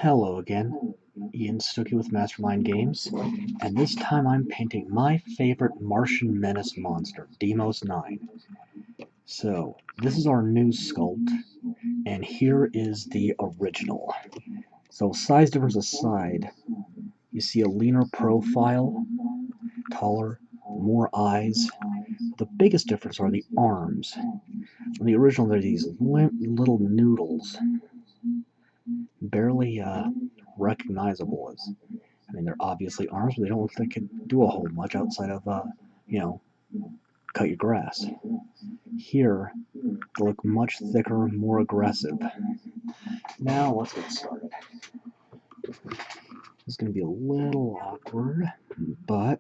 Hello again, Ian Stuckey with Mastermind Games, and this time I'm painting my favorite Martian Menace monster, Deimos-9. So, this is our new sculpt, and here is the original. So, size difference aside, you see a leaner profile, taller, more eyes. The biggest difference are the arms. In the original, they're these limp little noodles, barely recognizable as. I mean, they're obviously arms, but they don't look like they can do a whole much outside of, cut your grass. Here, they look much thicker, more aggressive. Now, let's get started. This is going to be a little awkward, but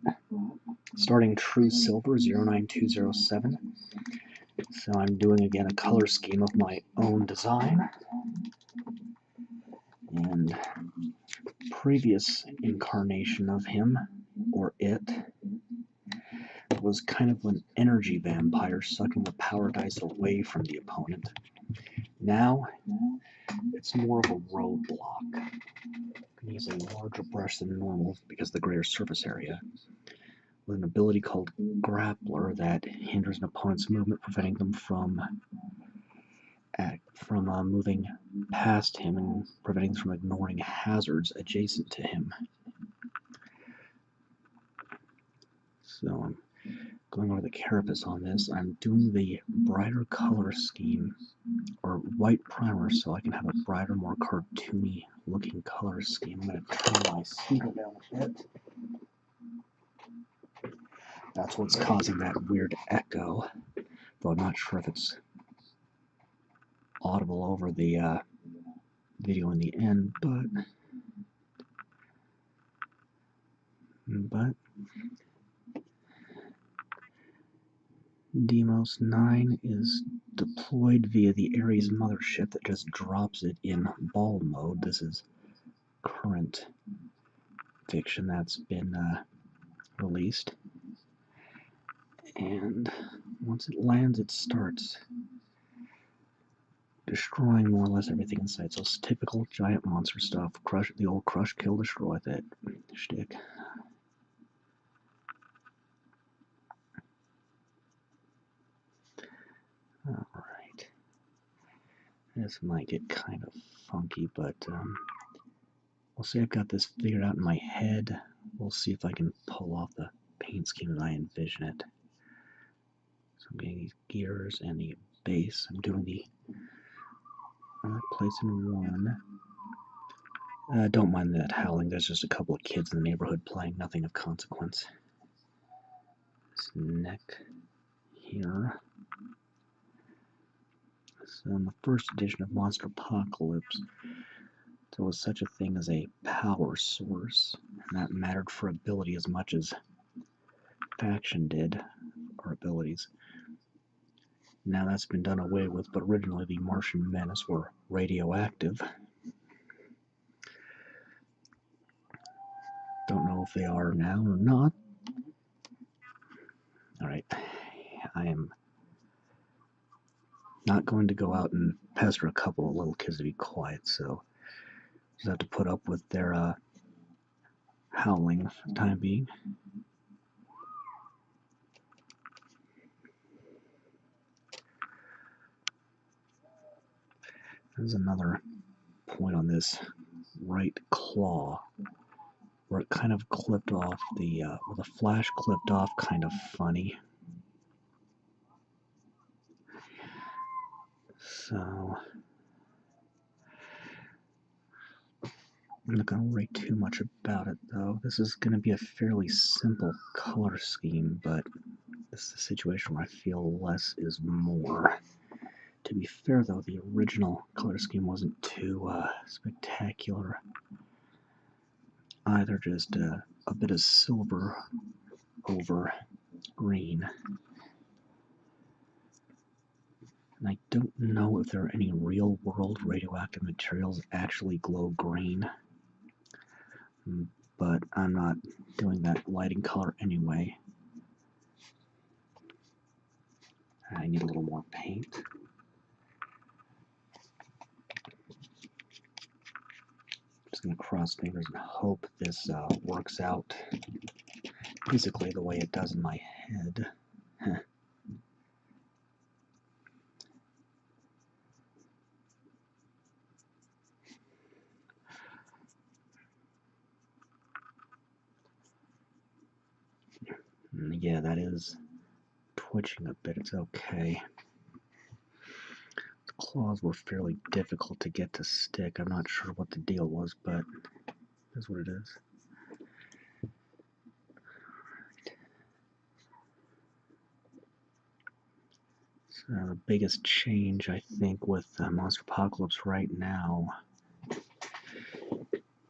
starting True Silver 09207. So I'm doing again a color scheme of my own design. And previous incarnation of him, or it, was kind of an energy vampire sucking the power dice away from the opponent. Now, it's more of a roadblock. You can use a larger brush than normal because of the greater surface area, with an ability called Grappler that hinders an opponent's movement, preventing them from moving past him and preventing them from ignoring hazards adjacent to him. So I'm going over the carapace on this. I'm doing the brighter color scheme, or white primer, so I can have a brighter, more cartoony looking color scheme. I'm going to turn my speaker down a bit. That's what's causing that weird echo, though I'm not sure if it's audible over the video in the end, but Deimos-9 is deployed via the Ares mothership that just drops it in ball mode. This is current fiction that's been released. And once it lands, it starts destroying more or less everything in sight. So it's typical giant monster stuff. Crush, the old crush, kill, destroy that shtick. Alright. This might get kind of funky, but we'll see. I've got this figured out in my head. We'll see if I can pull off the paint scheme as I envision it. So I'm getting these gears and the base. I'm doing the place in one. Don't mind that howling. There's just a couple of kids in the neighborhood playing, nothing of consequence. This neck here. So in the first edition of Monsterpocalypse, there was such a thing as a power source, and that mattered for ability as much as faction did, or abilities. Now that's been done away with, but originally the Martian Menace were radioactive. Don't know if they are now or not. Alright, I am not going to go out and pester a couple of little kids to be quiet, so just have to put up with their howling for the time being. There's another point on this right claw where it kind of clipped off the, well, the flash clipped off kind of funny. So I'm not going to worry too much about it, though. This is going to be a fairly simple color scheme, but this is a situation where I feel less is more. To be fair, though, the original color scheme wasn't too spectacular either, just a bit of silver over green. And I don't know if there are any real-world radioactive materials that actually glow green, but I'm not doing that lighting color anyway. I need a little more paint. Just going to cross fingers and hope this works out basically the way it does in my head. Yeah, that is twitching a bit. It's okay. The claws were fairly difficult to get to stick. I'm not sure what the deal was, but that's what it is. So the biggest change, I think, with Monsterpocalypse right now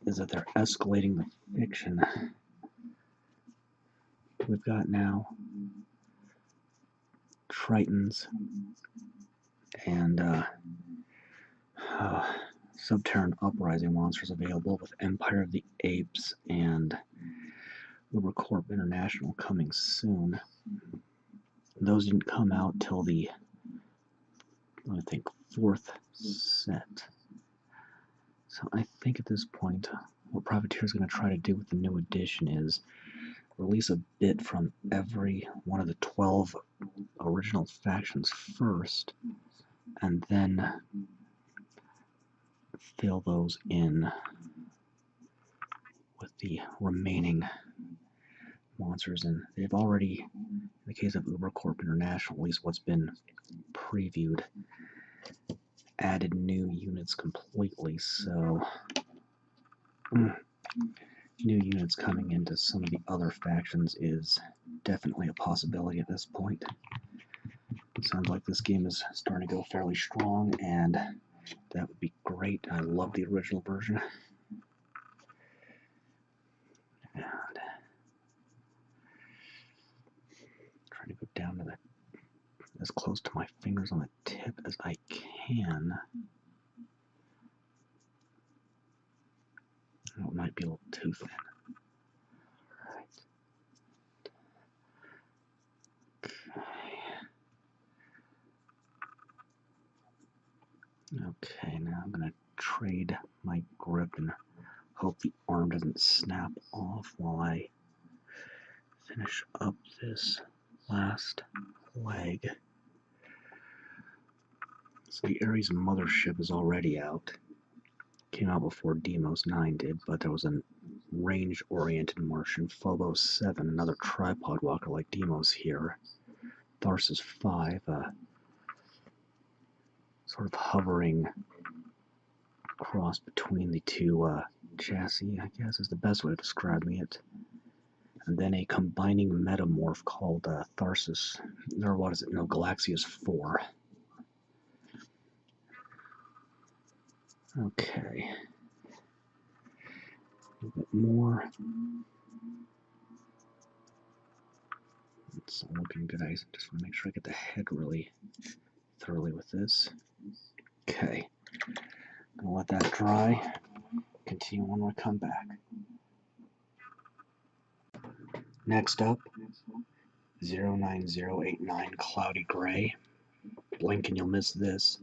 is that they're escalating the fiction. We've got now Tritons and Subterran Uprising monsters available, with Empire of the Apes and Ubercorp International coming soon. Those didn't come out till the, I think, 4th set. So I think at this point, what Privateer is going to try to do with the new edition is release a bit from every one of the 12 original factions first, and then fill those in with the remaining monsters. And they've already, in the case of Ubercorp International, at least what's been previewed, added new units completely. So new units coming into some of the other factions is definitely a possibility at this point. It sounds like this game is starting to go fairly strong, and that would be great. I love the original version. And trying to go down to as close to my fingers on the tip as I can. Oh, it might be a little too thin. Okay, now I'm going to trade my grip and hope the arm doesn't snap off while I finish up this last leg. So the Ares mothership is already out. Came out before Deimos-9 did, but there was a range-oriented Martian, Phobos 7, another tripod walker like Deimos here. Tharsis 5, sort of hovering cross between the two chassis, I guess is the best way of describing it. And then a combining metamorph called Tharsis, or what is it? No, Galaxius 4. Okay. A little bit more. It's looking good. I just want to make sure I get the head really thoroughly with this. Okay. I'm gonna let that dry. Continue when we come back. Next up, 09089 Cloudy Gray. Blink and you'll miss this.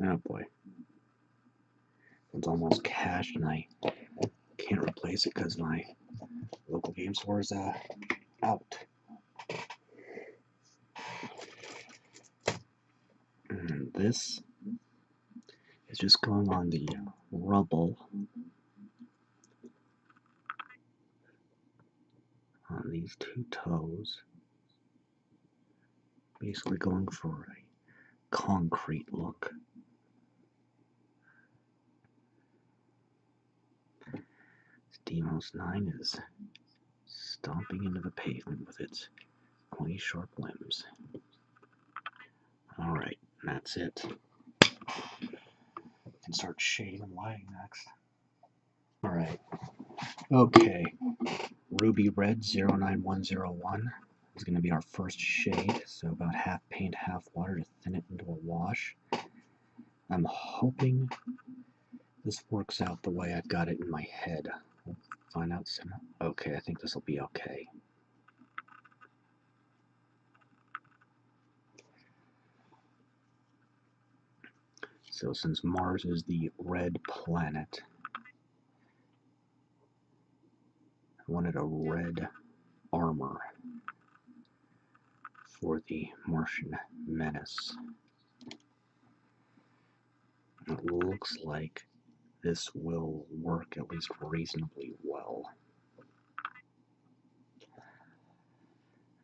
Oh boy. It's almost cached and I can't replace it because my local game store is out. And this is just going on the rubble on these two toes. Basically going for a concrete look. Deimos-9 is stomping into the pavement with its pointy, sharp limbs. Alright, that's it. Can start shading and lighting next. Alright. Okay. Ruby Red 09101 is going to be our first shade, so about half paint, half water to thin it into a wash. I'm hoping this works out the way I've got it in my head. We'll find out soon. Okay, I think this will be okay. So since Mars is the red planet, I wanted a red armor for the Martian Menace. It looks like this will work at least reasonably well.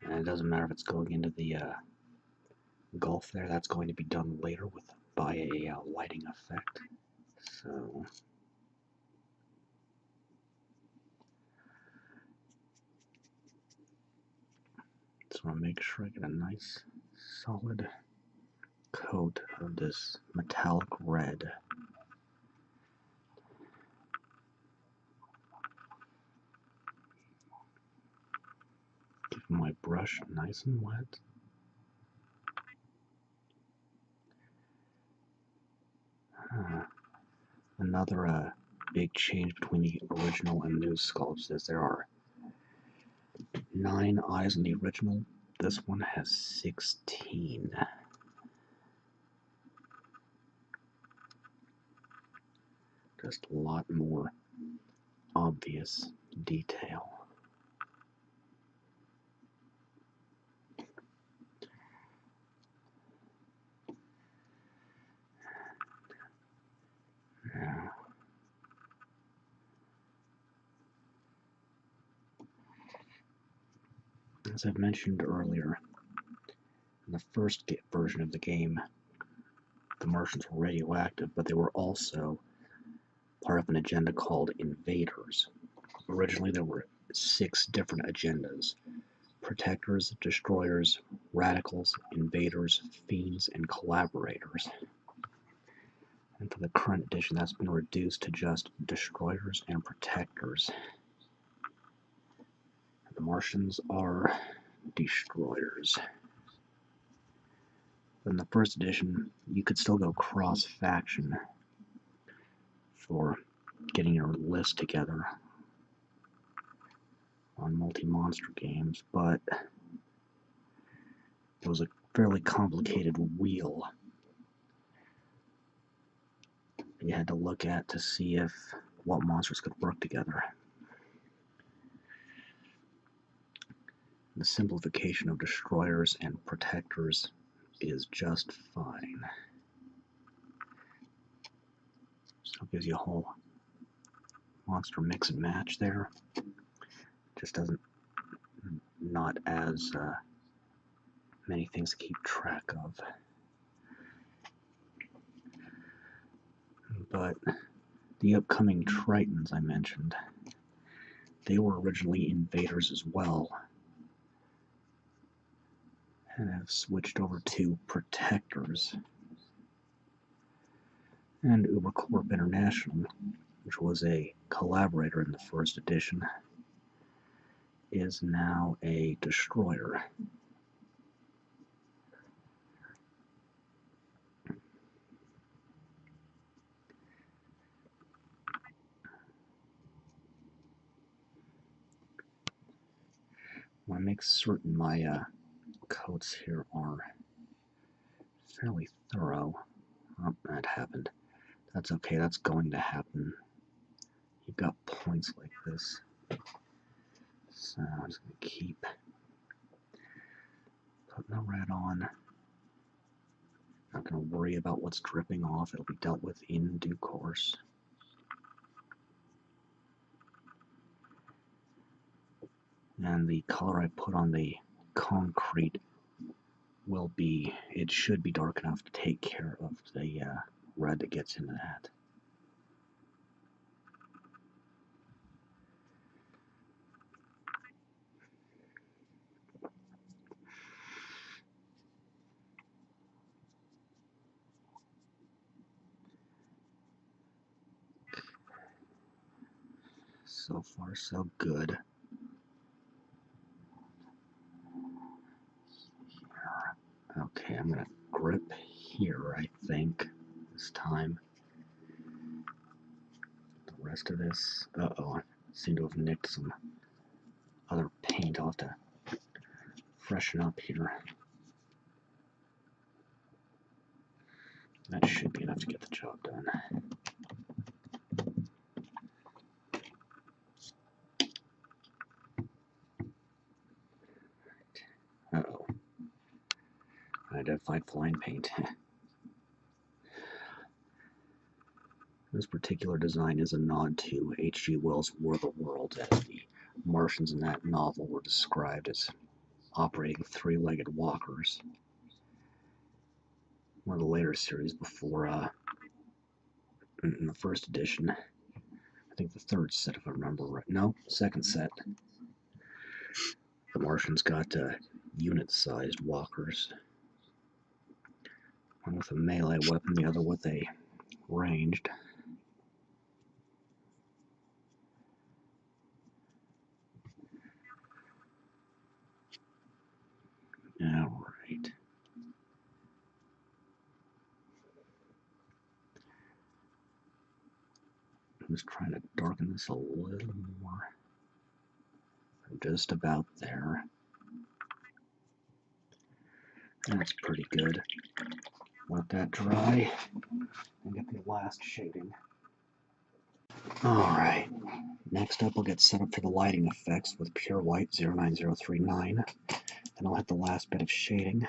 And it doesn't matter if it's going into the Gulf there, that's going to be done later by a lighting effect. So just want to make sure I get a nice solid coat of this metallic red. Keep my brush nice and wet. Another big change between the original and new sculpts is there are 9 eyes in the original. This one has 16. Just a lot more obvious detail. Now, as I've mentioned earlier, in the first version of the game, the Martians were radioactive, but they were also part of an agenda called Invaders. Originally, there were 6 different agendas: Protectors, Destroyers, Radicals, Invaders, Fiends, and Collaborators. And for the current edition, that's been reduced to just Destroyers and Protectors. The Martians are Destroyers. But in the first edition, you could still go cross-faction for getting your list together on multi-monster games, but it was a fairly complicated wheel you had to look at to see if what monsters could work together. The simplification of Destroyers and Protectors is just fine. So it gives you a whole monster mix and match there. Just doesn't, not as many things to keep track of. But the upcoming Tritons I mentioned, they were originally Invaders as well, and have switched over to Protectors. And Ubercorp International, which was a collaborator in the first edition, is now a Destroyer. I want to make certain my coats here are fairly thorough. Oh, that happened. That's okay, that's going to happen. You've got points like this. So I'm just going to keep putting the red on. Not going to worry about what's dripping off. It'll be dealt with in due course. And the color I put on the concrete will be, it should be dark enough to take care of the red that gets into that. So far, so good. Okay, I'm going to grip here, I think, this time. The rest of this, uh-oh, I seem to have nicked some other paint. I'll have to freshen up here. That should be enough to get the job done. Uh-oh. Identified flying paint. This particular design is a nod to H.G. Wells' War of the Worlds, as the Martians in that novel were described as operating three-legged walkers. One of the later series before, in the first edition, I think the third set, if I remember right. No, second set. The Martians got unit-sized walkers. One with a melee weapon, the other with a ranged. Alright. I'm just trying to darken this a little more. I'm just about there. That's pretty good. Let that dry and get the last shading. Alright, next up I'll get set up for the lighting effects with pure white 09039. Then I'll hit the last bit of shading.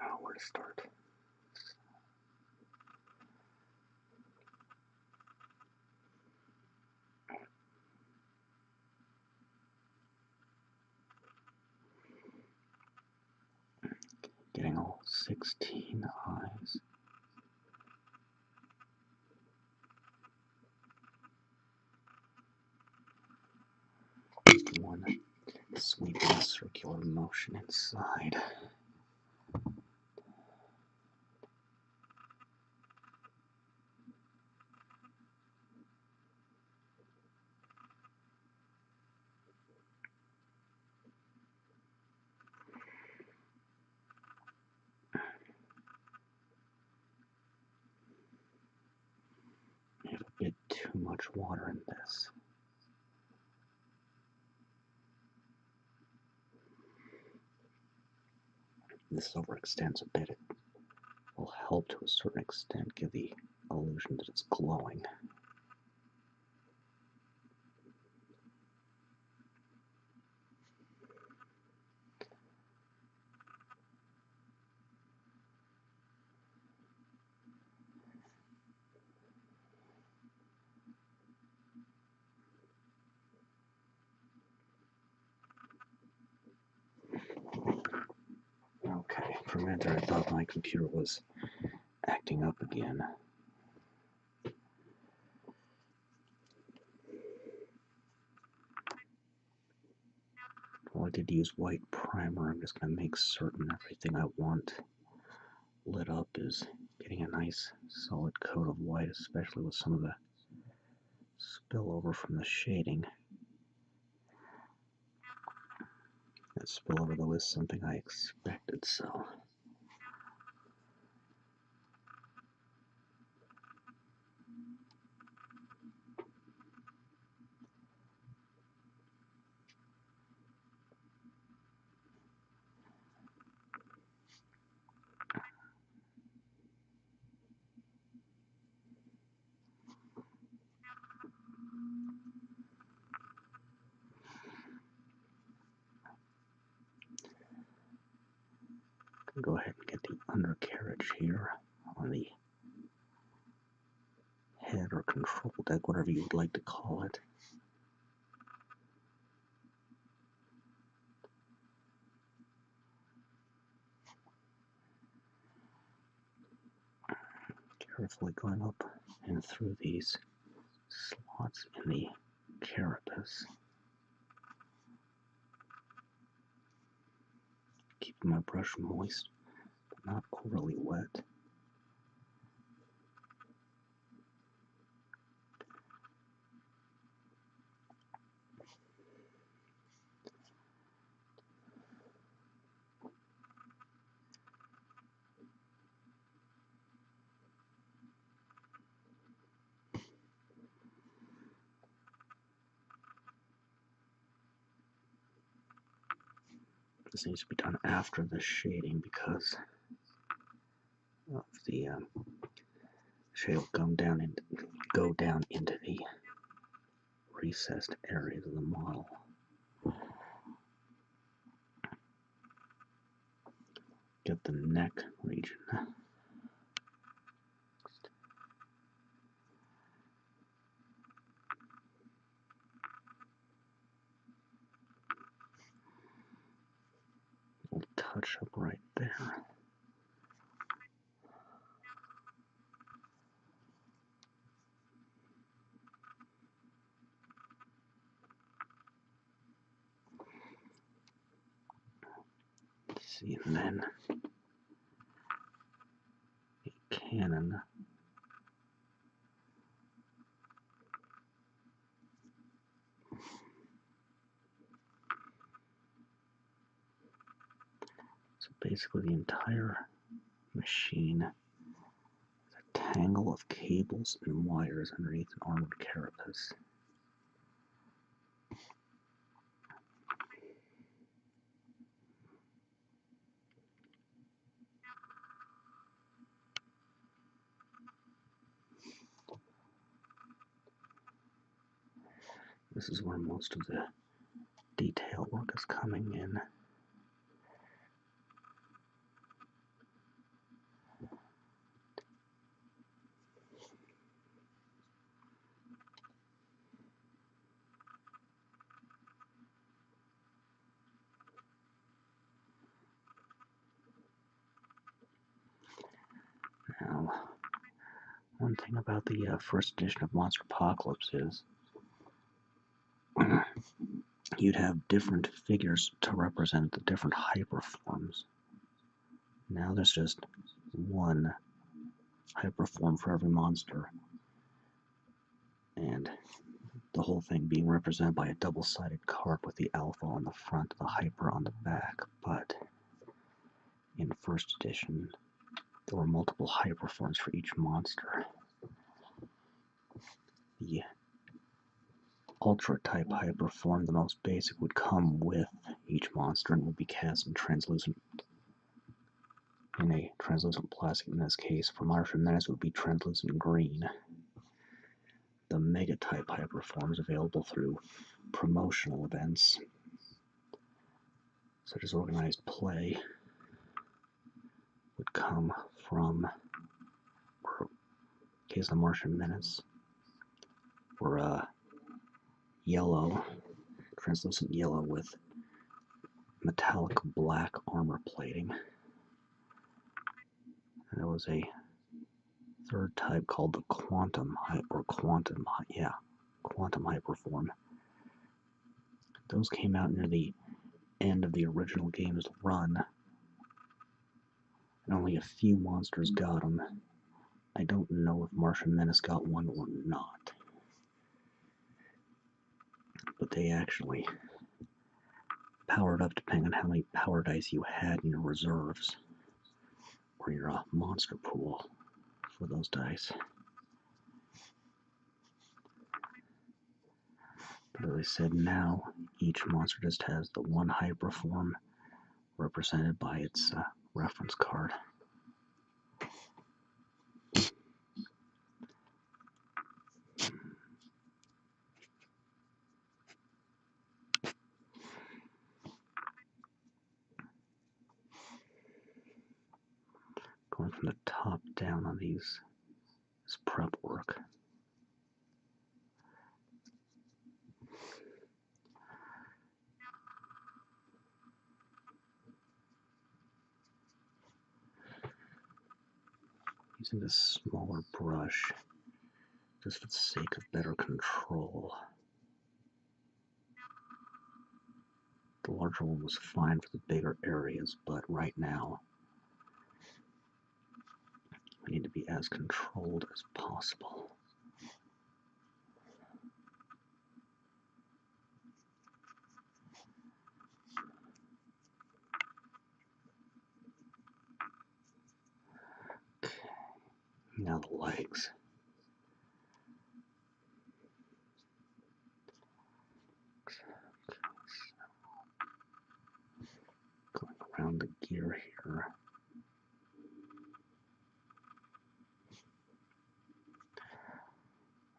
Oh, where to start? Getting all 16 eyes. Just one sweeping circular motion inside. I have a bit too much water in this. This overextends a bit. It will help to a certain extent give the illusion that it's glowing. Okay, for a minute there I thought my computer was acting up again. Well, I did use white primer. I'm just going to make certain everything I want lit up is getting a nice solid coat of white, especially with some of the spillover from the shading. That spillover, though, is something I expected, so... Go ahead and get the undercarriage here on the head or control deck, whatever you would like to call it. Carefully going up and through these slots in the carapace. Keeping my brush moist, but not overly wet. This needs to be done after the shading because of the shade will go down into the recessed areas of the model. Get the neck region. We'll touch up right there. See, and then a cannon. So basically the entire machine is a tangle of cables and wires underneath an armored carapace. This is where most of the detail work is coming in. Now, one thing about the first edition of Monsterpocalypse is you'd have different figures to represent the different hyperforms. Now there's just one hyperform for every monster, and the whole thing being represented by a double-sided card with the alpha on the front, the hyper on the back. But in first edition, there were multiple hyperforms for each monster. The Ultra type hyperform, the most basic, would come with each monster and would be cast in a translucent plastic. In this case, for Martian Menace, it would be translucent green. The Mega type hyperforms available through promotional events, such as organized play, would come from, in case of the Martian Menace, were yellow, translucent yellow with metallic black armor plating. And there was a third type called the quantum hyperform. Those came out near the end of the original game's run, and only a few monsters got them. I don't know if Martian Menace got one or not, but they actually powered up depending on how many power dice you had in your reserves or your monster pool for those dice. But as I said, now each monster just has the one hyperform represented by its reference card. Going from the top down on these is prep work. Using this smaller brush just for the sake of better control. The larger one was fine for the bigger areas, but right now I need to be as controlled as possible. Okay, now the legs. clear here.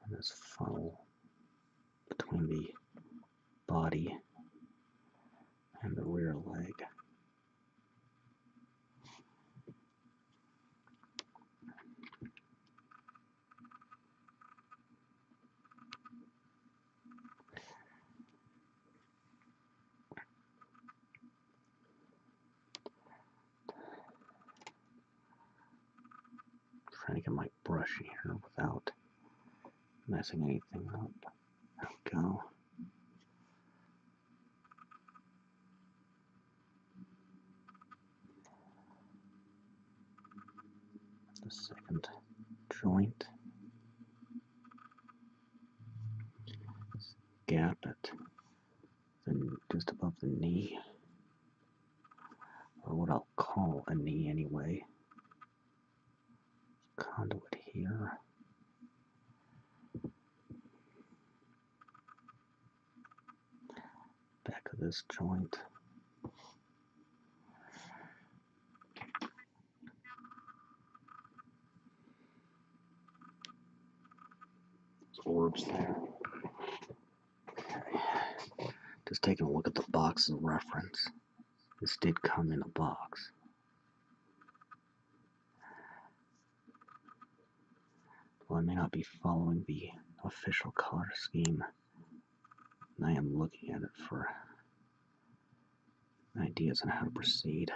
And this funnel between the body and the rear leg. Trying to get my brush here without messing anything up. There we go. The second joint. Gap at just above the knee, or what I'll call a knee anyway. Conduit here. Back of this joint. Orbs there. Okay. Just taking a look at the box of reference. This did come in a box. Well, I may not be following the official color scheme, and I am looking at it for ideas on how to proceed.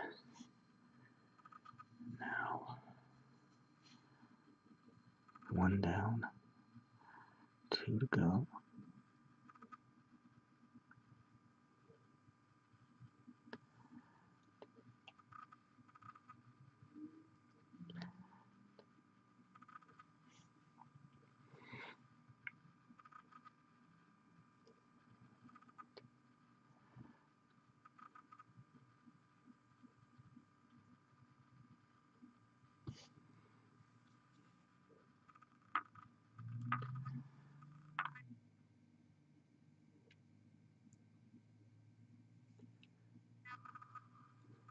Now, one down, two to go.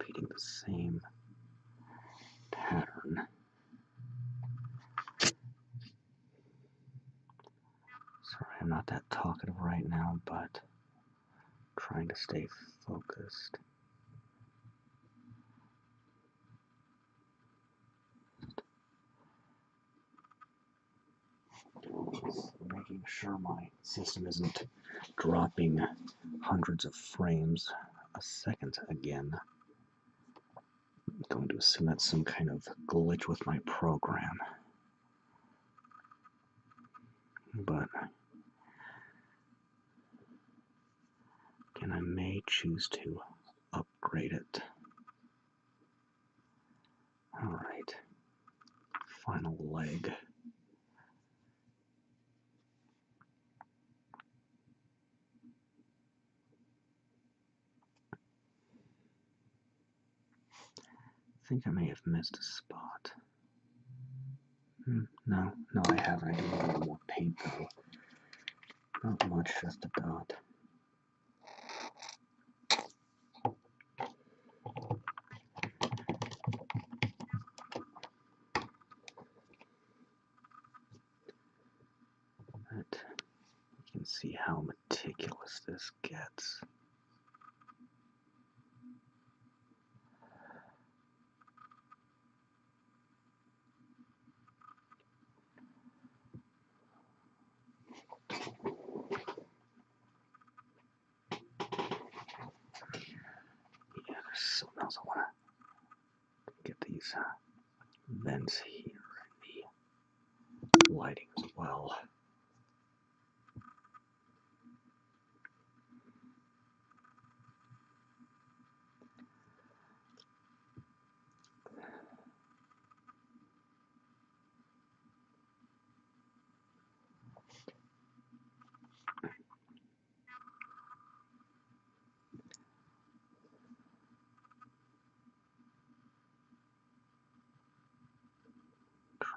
Repeating the same pattern. Sorry, I'm not that talkative right now, but trying to stay focused. Just making sure my system isn't dropping hundreds of frames a second again. I'm going to assume that's some kind of glitch with my program. But again, I may choose to upgrade it. Alright, final leg. I think I may have missed a spot. No, I haven't. I do need a little more paint though. Not much, just a dot. But you can see how meticulous this gets. Yeah, there's something else I want to get these vents here and the lighting as well.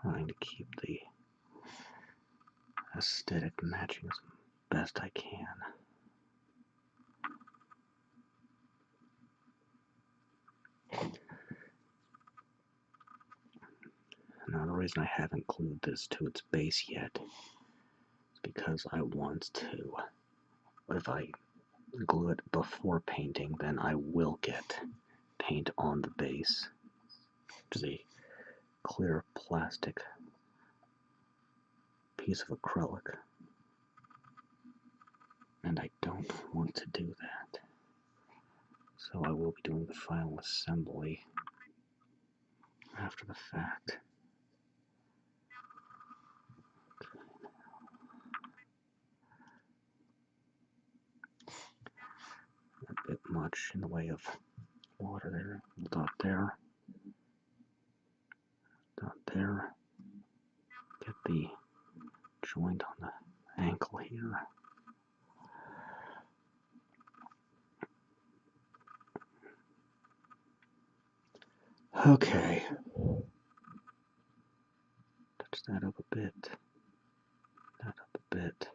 Trying to keep the aesthetic matching as best I can. reason I haven't glued this to its base yet is because I want to. But if I glue it before painting, then I will get paint on the base, which is a clear plastic piece of acrylic. And I don't want to do that. So I will be doing the final assembly after the fact. A bit much in the way of water there. Dot there. Dot there. Get the joint on the ankle here. Okay. Touch that up a bit. That up a bit.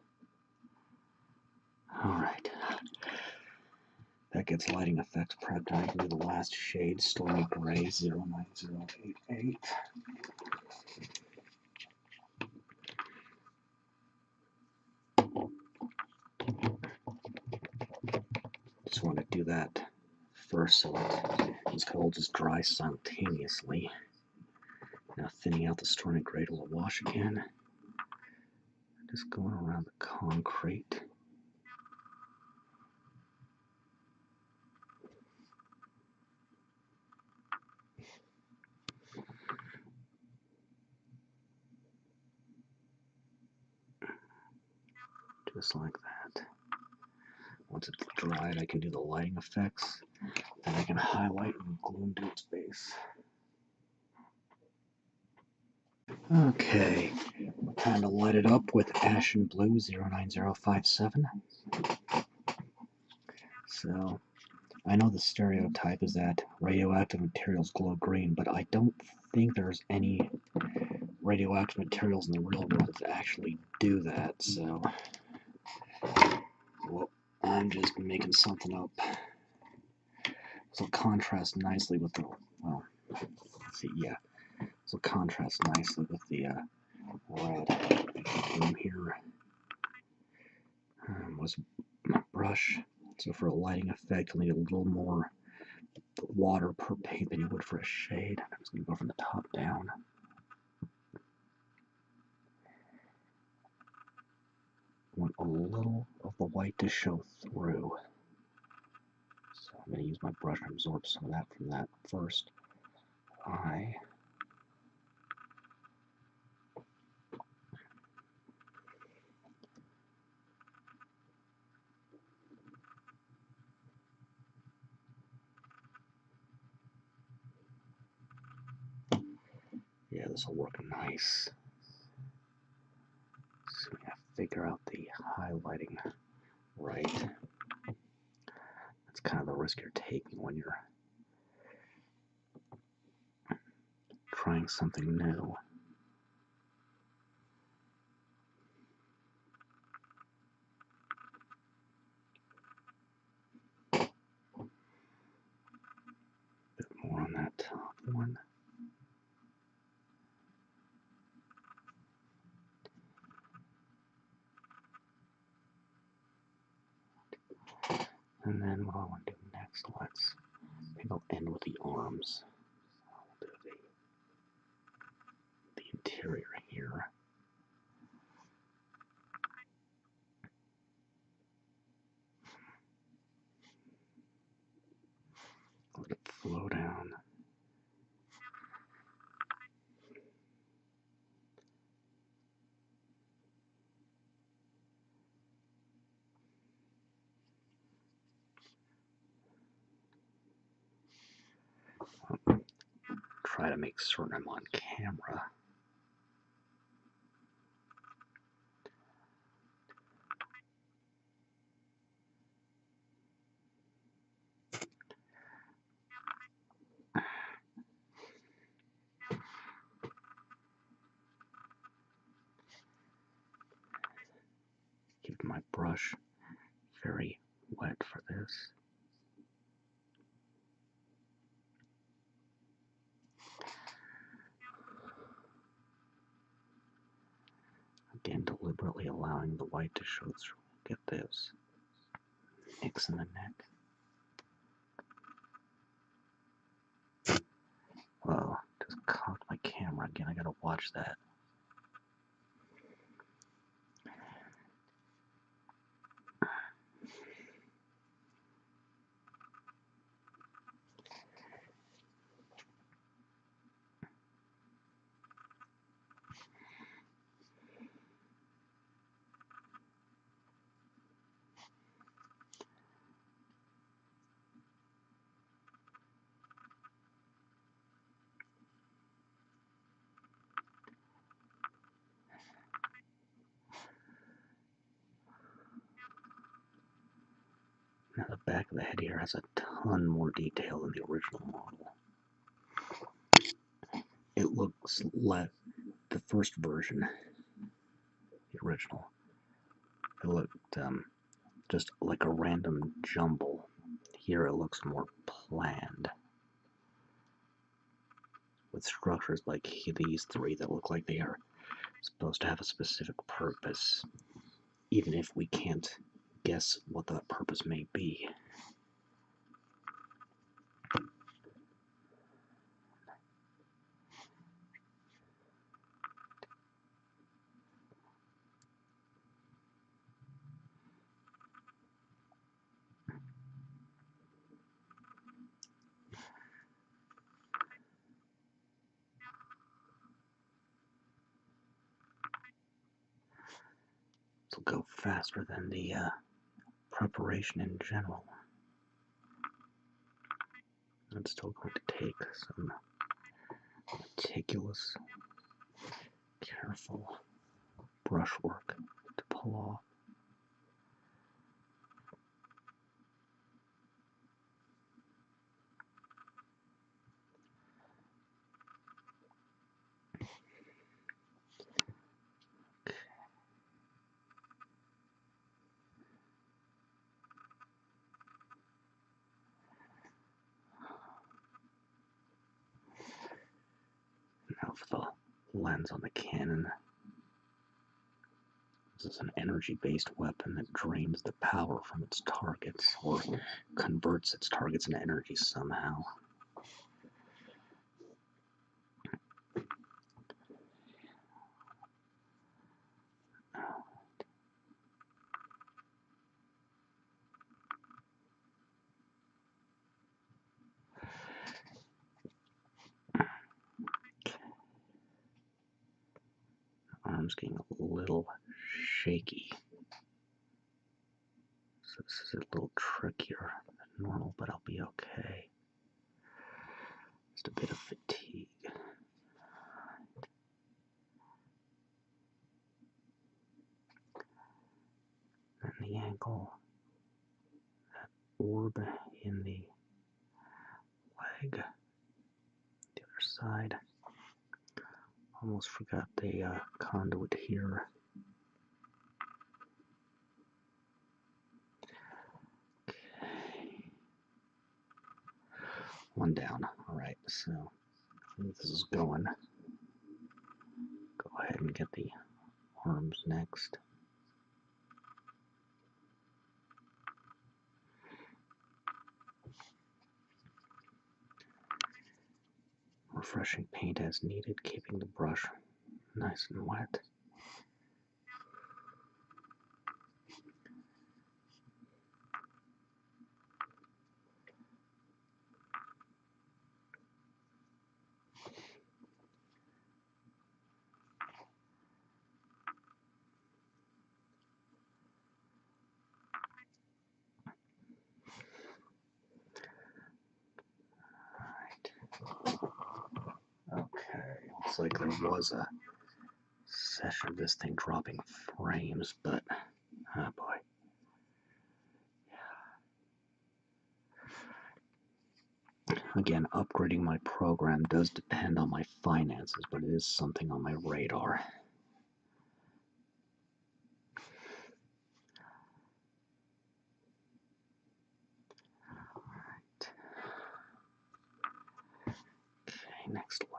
Alright. That gets lighting effects prepped. I can do the last shade, Stormy Gray 09088. Just want to do that first so that this could all just dry simultaneously. Now thinning out the Stormy Gray to a wash again. Just going around the concrete. Just like that. Once it's dried, I can do the lighting effects. Then I can highlight and glue them to its base. Okay, time to light it up with Ashen Blue 09057. So, I know the stereotype is that radioactive materials glow green, but I don't think there's any radioactive materials in the real world that actually do that, so well, I'm just making something up. This will contrast nicely with the, well, let's see, yeah, this will contrast nicely with the red bloom here. Was my brush. So for a lighting effect, you'll need a little more water per paint than you would for a shade. I'm just going to go from the top down. I want a little of the white to show through. So I'm going to use my brush and absorb some of that from that first eye. Yeah, this will work nice. So we have to figure out the highlighting right. That's kind of the risk you're taking when you're trying something new. A bit more on that top one. And then what I want to do next, I think I'll end with the arms. I'll do the interior here. Let it flow down. Try to make certain I'm on camera. Keep my brush very wet for this. Again, deliberately allowing the white to show through. Get this. Nicks in the neck. Whoa, just cocked my camera again. I gotta watch that. Now the back of the head here has a ton more detail than the original model. It looks like the first version, the original. It looked just like a random jumble. Here it looks more planned, with structures like these three that look like they are supposed to have a specific purpose, even if we can't guess what that purpose may be. This will go faster than the preparation in general. It's still going to take some meticulous, careful brushwork to pull off. Now for the lens on the Canon. This is an energy-based weapon that drains the power from its targets, or converts its targets into energy somehow. Arm's getting a little shaky. So this is a little trickier than normal, but I'll be okay. Just a bit of fatigue. And the ankle, that orb in the leg, the other side. Almost forgot the conduit here. Okay. One down. Alright, so I think this is going. Go ahead and get the arms next. Refreshing paint as needed, keeping the brush nice and wet. Okay, looks like there was a session of this thing dropping frames, but oh boy. Again, upgrading my program does depend on my finances, but it is something on my radar. Alright. Okay, next leg.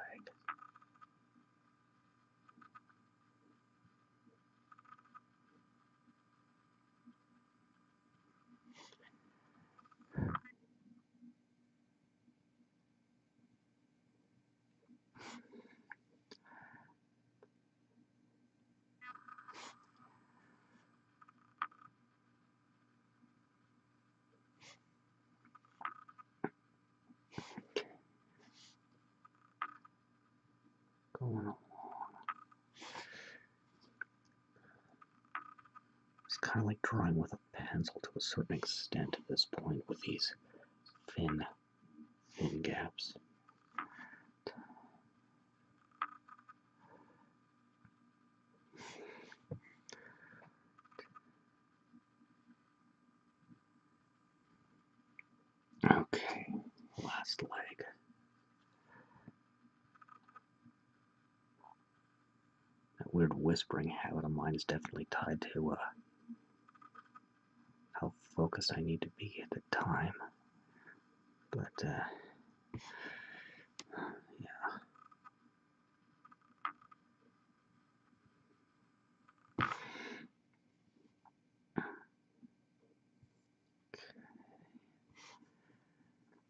going along. It's kind of like drawing with a pencil to a certain extent at this point with these thin gaps. Okay, last leg. That weird whispering habit of mine is definitely tied to how focused I need to be at the time. But, yeah.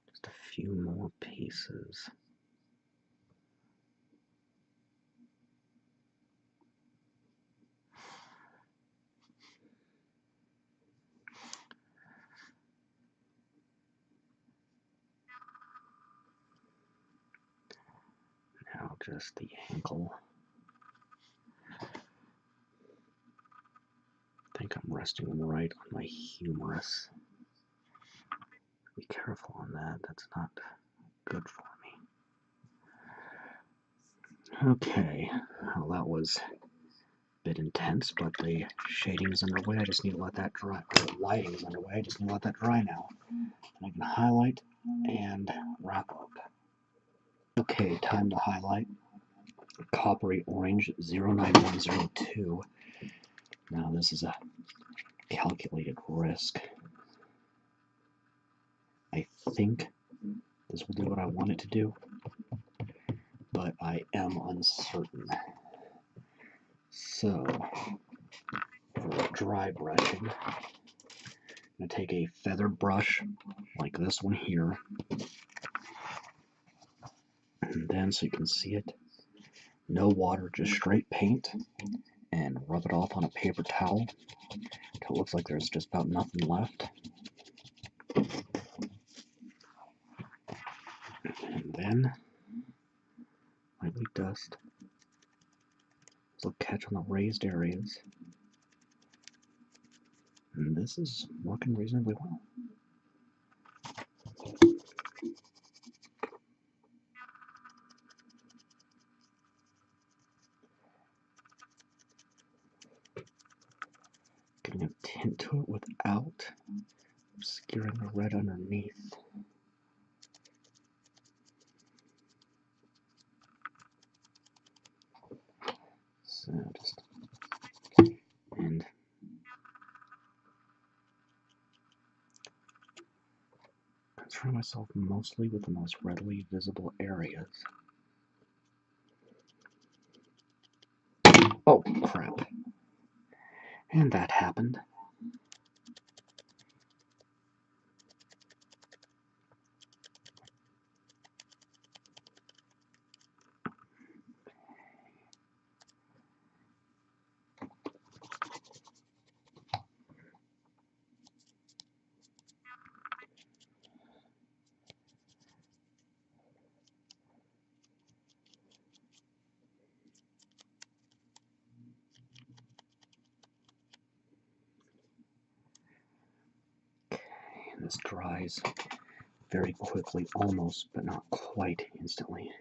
Just a few more pieces. Now just the ankle. I think I'm resting right on my humerus. Be careful on that, that's not good for me. Okay, well that was a bit intense, but the shading is underway. I just need to let that dry. The lighting is underway. I just need to let that dry now. And I can highlight and wrap up. Okay, time to highlight. Coppery Orange 09102. Now this is a calculated risk. I think this will do what I want it to do, but I am uncertain. So, for dry brushing, I'm going to take a feather brush like this one here, and then so you can see it, no water, just straight paint, and rub it off on a paper towel until it looks like there's just about nothing left. And then lightly dust. This will catch on the raised areas. And this is working reasonably well. Getting a tint to it without obscuring the red underneath. So just, and concern myself mostly with the most readily visible areas. Oh, crap. And that happened. And this dries very quickly, almost, but not quite instantly.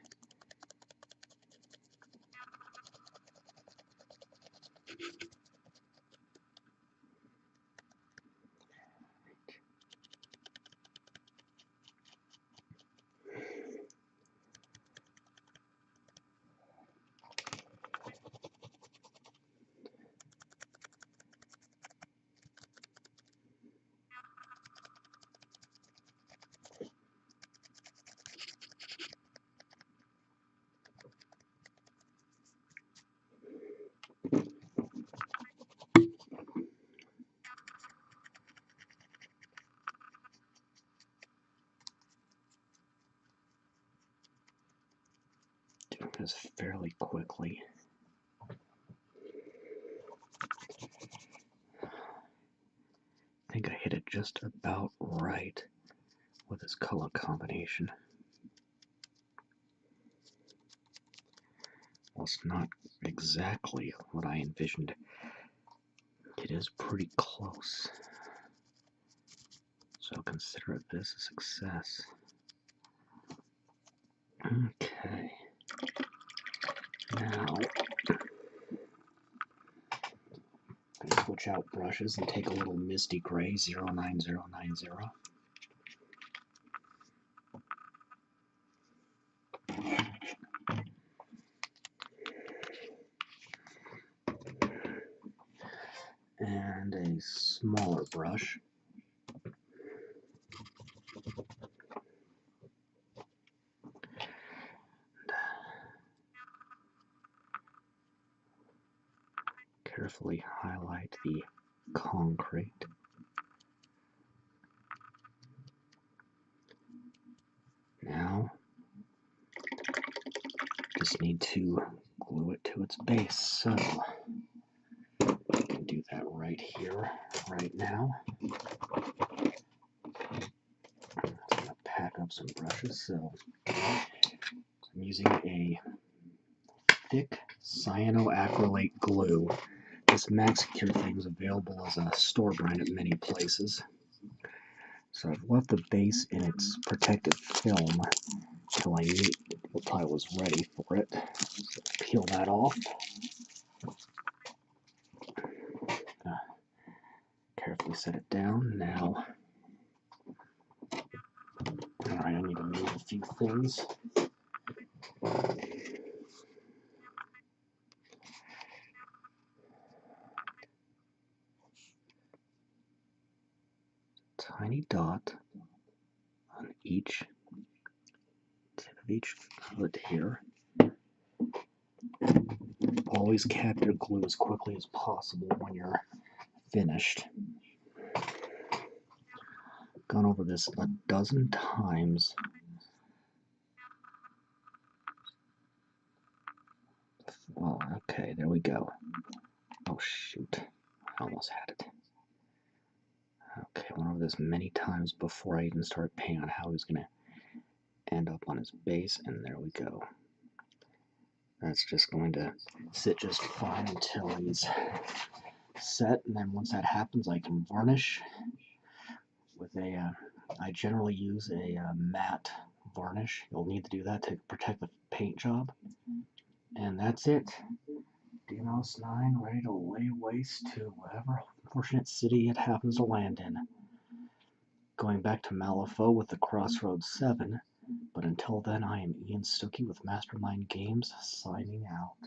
Doing this fairly quickly. I think I hit it just about right with this color combination. it's not exactly what I envisioned. It is pretty close. So consider this a success. Okay. Now, I'm going to switch out brushes and take a little Misty Gray 09090. And a smaller brush. Carefully highlight the concrete. Now, just need to glue it to its base. So, I can do that right here, right now. I'm going to pack up some brushes. So, I'm using a thick cyanoacrylate glue. This Maxicure thing is available as a store brand at many places. So I've left the base in its protective film until I knew I was ready for it. So peel that off. Carefully set it down. Now, alright, I need to move a few things. Tiny dot on each tip of each foot here. Always cap your glue as quickly as possible when you're finished. Gone over this a dozen times. Oh, okay, there we go. Oh shoot, I almost had it. Okay, I went over this many times before I even started painting on how he was going to end up on his base, and there we go. That's just going to sit just fine until he's set, and then once that happens, I can varnish with a, I generally use a matte varnish. You'll need to do that to protect the paint job. And that's it. Deimos-9 ready to lay waste to whatever unfortunate city it happens to land in. Going back to Malifaux with the Crossroads 7, but until then I am Ian Stuckey with Mastermind Games, signing out.